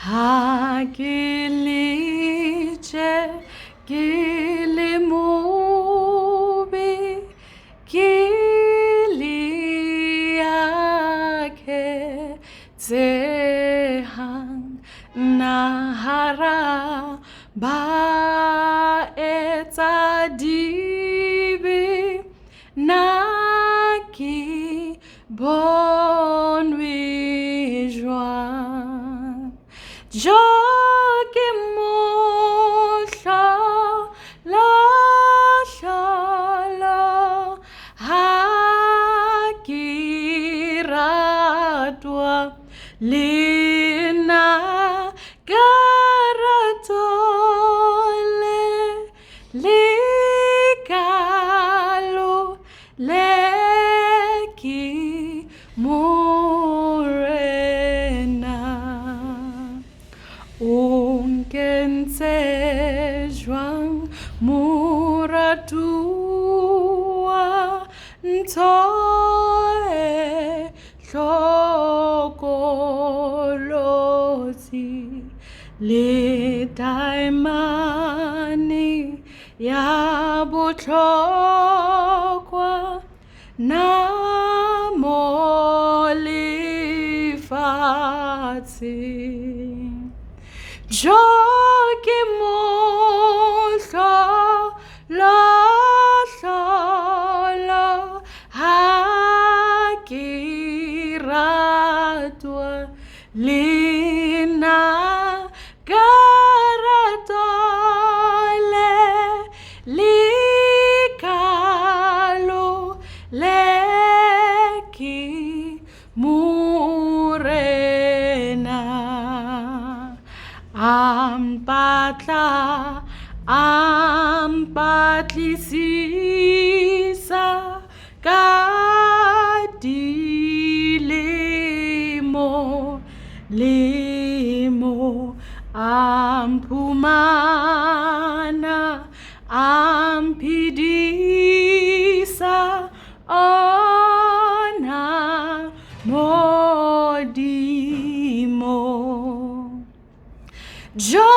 Ha kiliche kilimubi kiliake tehang nahara ba etadibi naki bonwi joie. Lina garatole likalo leki morena unkense juang muratua ntoe hlokolosi le taimani ya botlhokwa na mo lefatsheng. Jo ke mohlolo ha ke ratwa lena ka ratole likalo leki morena ampatlisisa ka dilemo lemo ampumana ampidisa ona modimo. Jo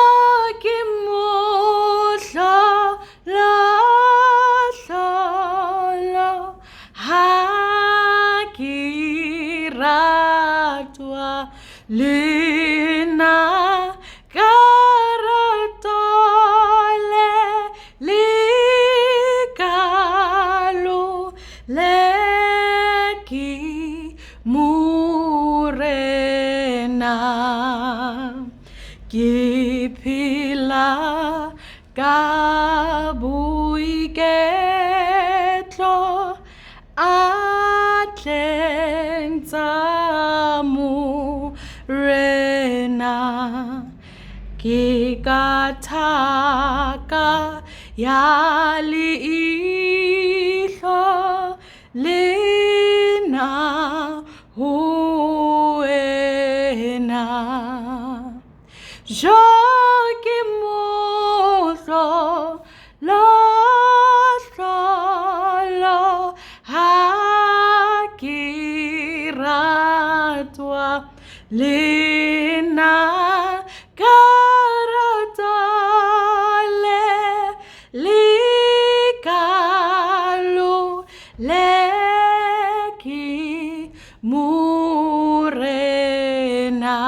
ke mohlolo ha ke ratwa lena ka ratole likalo leki morena ke phela ka boiketlo atleng tsa morena ke ka thaka ya leihlo lena ho wena. Jo ke mohlolo ha ke ratwa lena ka ratole likalo leki morena.